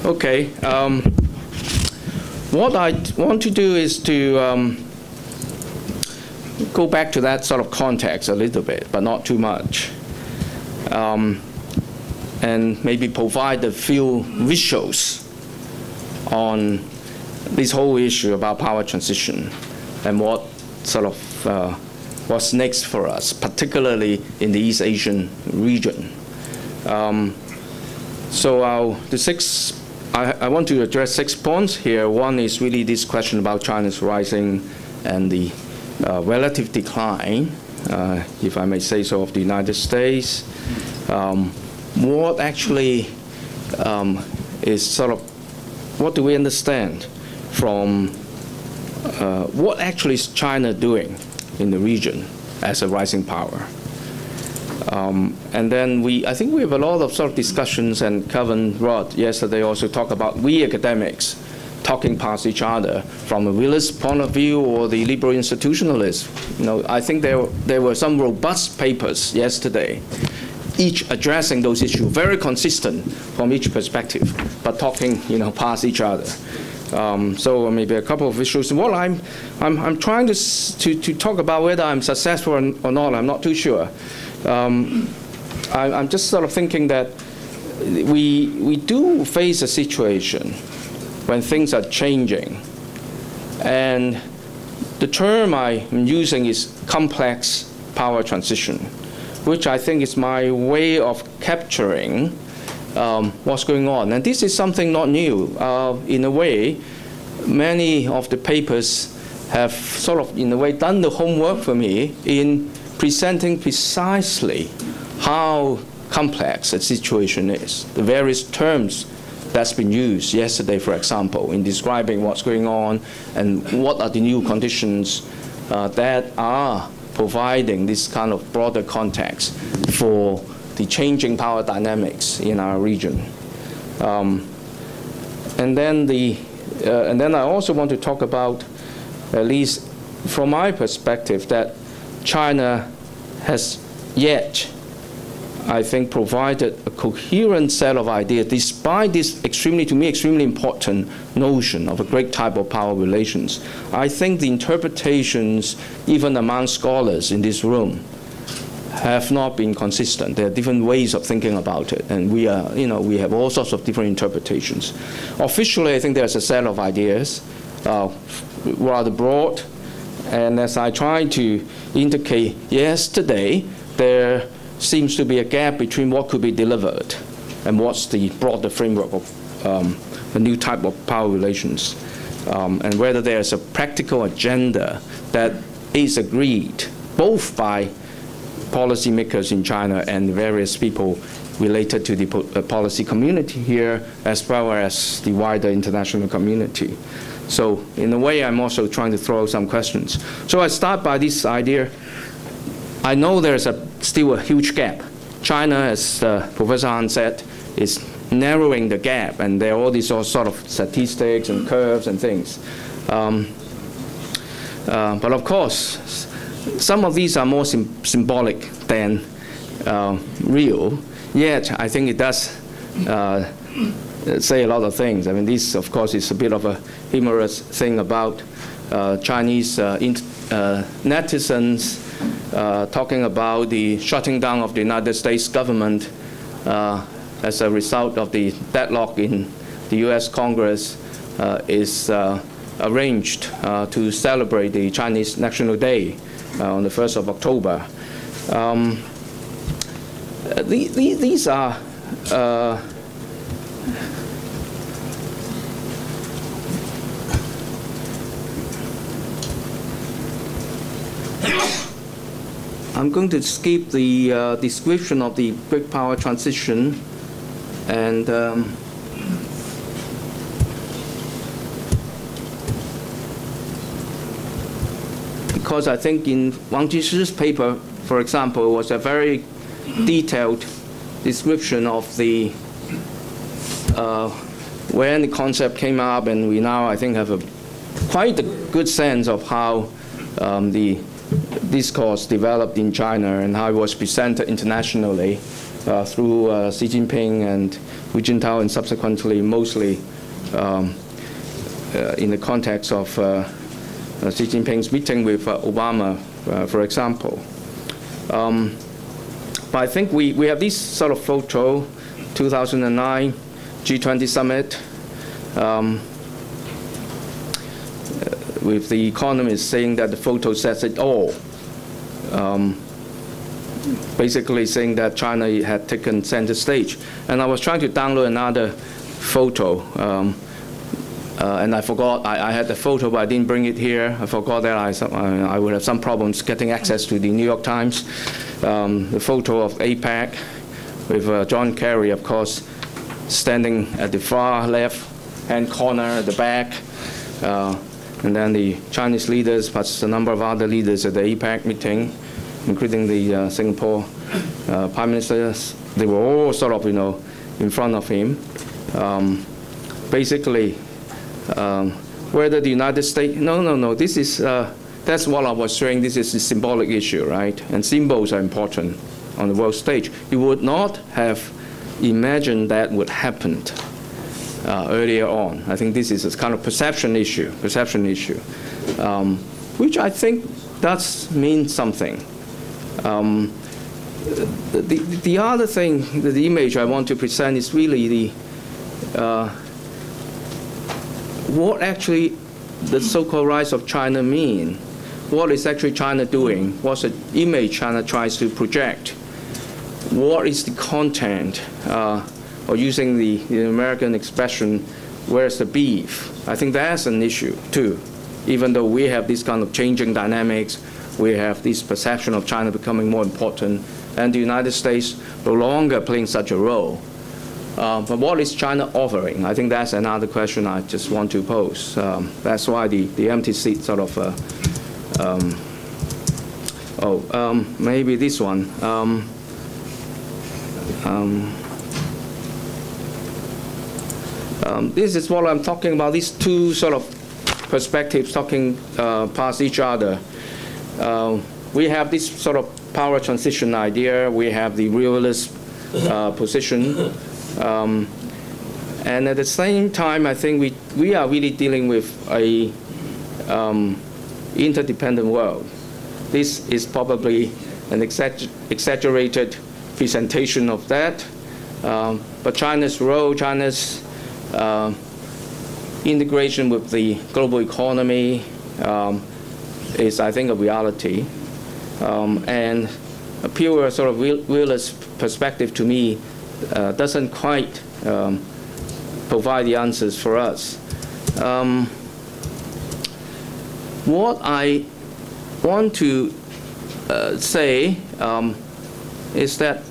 Okay. What I want to do is to go back to that sort of context a little bit, but not too much. And maybe provide a few visuals on this whole issue about power transition and what sort of what's next for us, particularly in the East Asian region. I want to address 6 points here. One is really this question about China's rising and the relative decline, if I may say so, of the United States. What actually is sort of, what do we understand from, what actually is China doing in the region as a rising power? And then I think we have a lot of sort of discussions, and Kevin Rudd yesterday also talked about we academics talking past each other from a realist point of view or the liberal institutionalist. I think there were some robust papers yesterday, each addressing those issues, very consistent from each perspective, but talking past each other. So maybe a couple of issues. What I'm trying to talk about whether I'm successful or not, I'm not too sure. I'm just sort of thinking that we do face a situation when things are changing. And the term I'm using is complex power transition, which I think is my way of capturing what's going on. And this is something not new. In a way, many of the papers have sort of, in a way, done the homework for me in presenting precisely how complex a situation is. The various terms that's been used yesterday, for example, in describing what's going on and what are the new conditions that are providing this kind of broader context for the changing power dynamics in our region. And then I also want to talk about, at least from my perspective, that China has yet, I think, provided a coherent set of ideas, despite this to me, extremely important notion of a great type of power relations. I think the interpretations, even among scholars in this room, have not been consistent. There are different ways of thinking about it, and we have all sorts of different interpretations. Officially, I think there's a set of ideas, rather broad, and as I tried to indicate yesterday, there seems to be a gap between what could be delivered and what's the broader framework of a new type of power relations, and whether there's a practical agenda that is agreed both by policymakers in China and various people related to the policy community here, as well as the wider international community. So in a way, I'm also trying to throw some questions. So I start by this idea. I know there's still a huge gap. China, as Professor Han said, is narrowing the gap, and there are all these sort of statistics and curves and things. But of course, some of these are more symbolic than real. Yet, I think it does say a lot of things. I mean, this, of course, is a bit of a humorous thing about Chinese netizens talking about the shutting down of the United States government as a result of the deadlock in the US Congress is arranged to celebrate the Chinese National Day on the 1st of October. These are I'm going to skip the description of the great power transition, and because I think in Wang Jishi's paper, for example, was a very detailed description of the when the concept came up, and we now, I think, have quite a good sense of how the discourse developed in China and how it was presented internationally. through Xi Jinping and Hu Jintao, and subsequently mostly in the context of Xi Jinping's meeting with Obama, for example. But I think we have this sort of photo, 2009 G20 summit, with the economist saying that the photo says it all. Basically saying that China had taken center stage. And I was trying to download another photo, and I forgot, I had the photo, but I didn't bring it here. I forgot that I would have some problems getting access to the New York Times. The photo of APEC with John Kerry, of course, standing at the far left-hand corner at the back. And then the Chinese leaders, plus a number of other leaders at the APEC meeting, including the Singapore Prime Minister. They were all sort of, in front of him. Basically, whether the United States, no, this is, that's what I was saying, this is a symbolic issue, right? And symbols are important on the world stage. You would not have imagined that would happen earlier on. I think this is a kind of perception issue, which I think does mean something. The other thing, the image I want to present is really the what actually the so-called rise of China mean. What is actually China doing? What's the image China tries to project? What is the content? Or using the American expression, where's the beef? I think that's an issue too. Even though we have this kind of changing dynamics, we have this perception of China becoming more important, and the United States no longer playing such a role. But what is China offering? I think that's another question I just want to pose. That's why the empty seat sort of, maybe this one. This is what I'm talking about, these two sort of perspectives talking past each other. We have this sort of power transition idea. We have the realist position. And at the same time, I think we are really dealing with a interdependent world. This is probably an exaggerated presentation of that. But China's role, China's integration with the global economy is, I think, a reality. And a pure sort of realist perspective to me doesn't quite provide the answers for us. What I want to say is that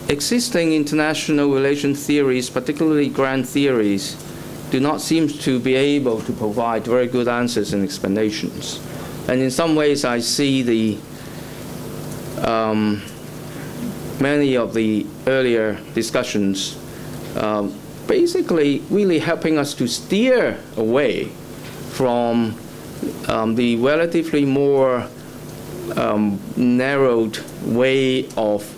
existing international relation theories, particularly grand theories, do not seem to be able to provide very good answers and explanations. And in some ways, I see the many of the earlier discussions basically really helping us to steer away from the relatively more narrowed way of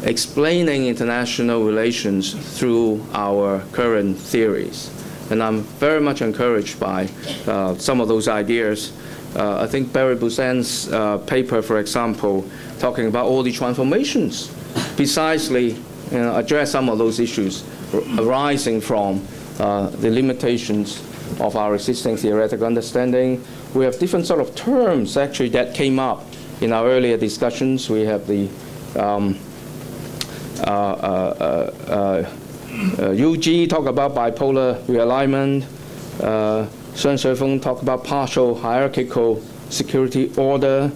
explaining international relations through our current theories. And I'm very much encouraged by some of those ideas. I think Barry Busan's paper, for example, talking about all the transformations, precisely address some of those issues arising from the limitations of our existing theoretical understanding. We have different sort of terms actually that came up in our earlier discussions. We have the UG talk about bipolar realignment. Sun Shuifeng talk about partial hierarchical security order.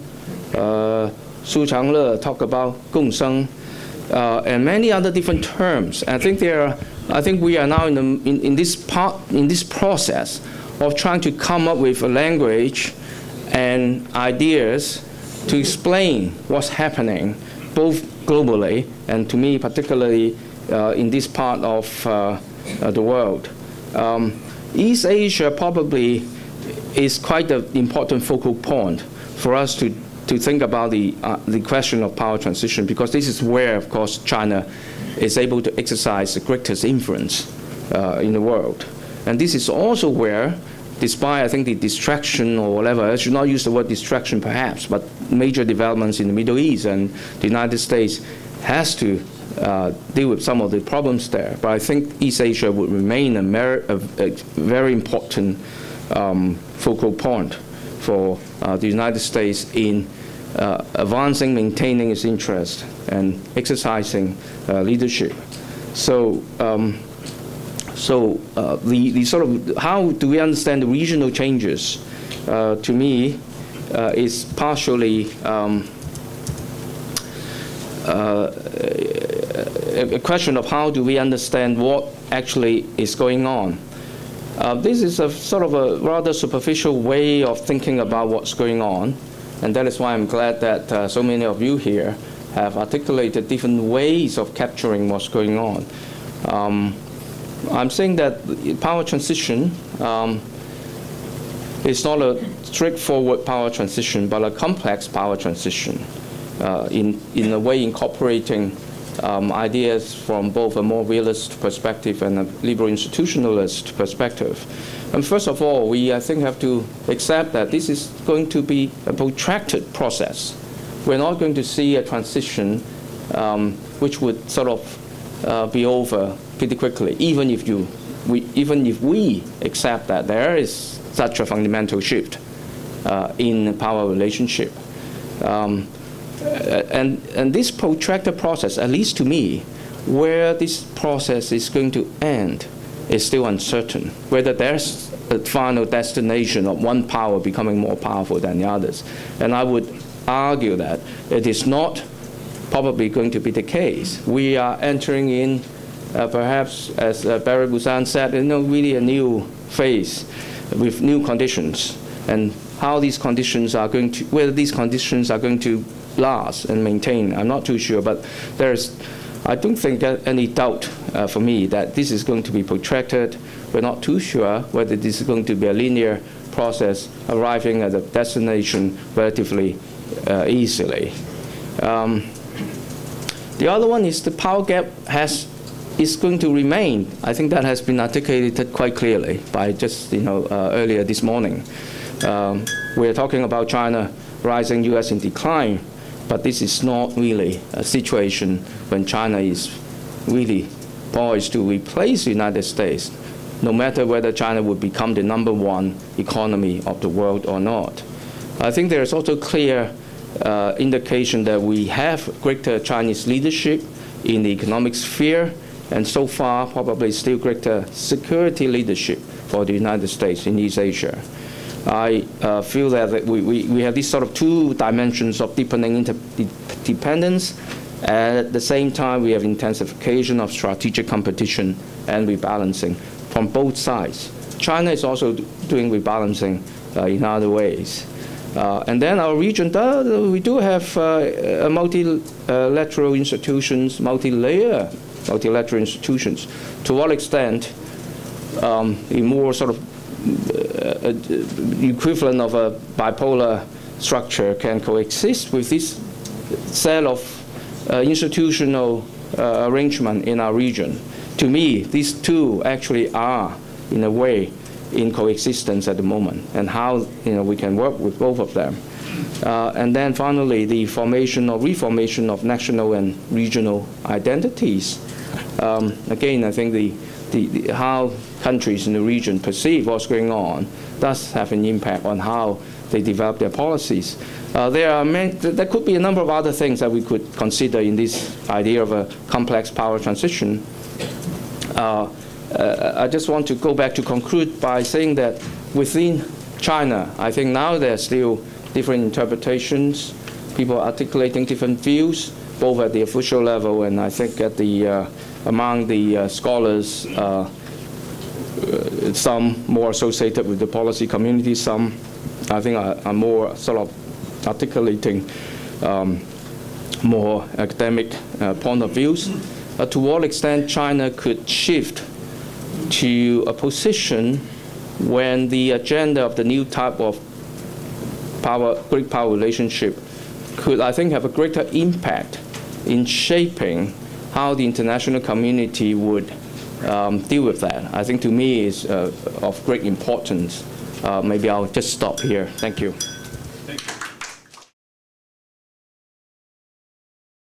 Su Changle talk about Gongsheng, and many other different terms. I think we are now in this process of trying to come up with a language and ideas to explain what's happening, both globally and, to me, particularly in this part of the world. East Asia probably is quite an important focal point for us to to think about the question of power transition, because this is where, of course, China is able to exercise the greatest influence in the world. And this is also where, despite, I think, the distraction or whatever, I should not use the word distraction perhaps, but major developments in the Middle East, and the United States has to deal with some of the problems there. But I think East Asia would remain a very important focal point for the United States in advancing, maintaining its interest, and exercising leadership. So, the sort of how do we understand the regional changes? To me, is partially a question of how do we understand what actually is going on. This is a sort of a rather superficial way of thinking about what's going on, and that is why I'm glad that so many of you here have articulated different ways of capturing what's going on. I'm saying that power transition is not a straightforward power transition, but a complex power transition, in a way incorporating ideas from both a more realist perspective and a liberal institutionalist perspective. And first of all, we, I think, have to accept that this is going to be a protracted process. We're not going to see a transition which would sort of be over pretty quickly, even if we accept that there is such a fundamental shift in power relationship. And this protracted process, at least to me, where this process is going to end is still uncertain, whether there's a final destination of one power becoming more powerful than the others. And I would argue that it is not probably going to be the case. We are entering in, perhaps, as Barry Busan said, really a new phase with new conditions, and how these conditions are going to, whether these conditions are going to last and maintain, I'm not too sure. But I don't think there's any doubt for me that this is going to be protracted. We're not too sure whether this is going to be a linear process arriving at a destination relatively easily. The other one is the power gap is going to remain. I think that has been articulated quite clearly by just earlier this morning. We're talking about China rising, U.S. in decline, but this is not really a situation when China is really poised to replace the United States, no matter whether China would become the #1 economy of the world or not. I think there is also clear indication that we have greater Chinese leadership in the economic sphere, and so far probably still greater security leadership for the United States in East Asia. I feel that we have these sort of two dimensions of deepening interdependence, and at the same time we have intensification of strategic competition and rebalancing from both sides. China is also doing rebalancing in other ways. And then our region, we do have multilateral institutions, multi-layer multilateral institutions. To what extent a more sort of equivalent of a bipolar structure can coexist with this set of institutional arrangement in our region. To me, these two actually are, in a way, in coexistence at the moment, and how we can work with both of them. And then finally, the formation or reformation of national and regional identities. Again, I think how countries in the region perceive what's going on does have an impact on how they develop their policies. There could be a number of other things that we could consider in this idea of a complex power transition. I just want to go back to conclude by saying that within China, I think now there are still different interpretations, people articulating different views, both at the official level and I think at the among the scholars, some more associated with the policy community, some I think are more sort of articulating more academic point of views. To what extent China could shift to a position when the agenda of the new type of great power relationship could, I think, have a greater impact in shaping how the international community would deal with that. I think to me is of great importance. Maybe I'll just stop here. Thank you. Thank you.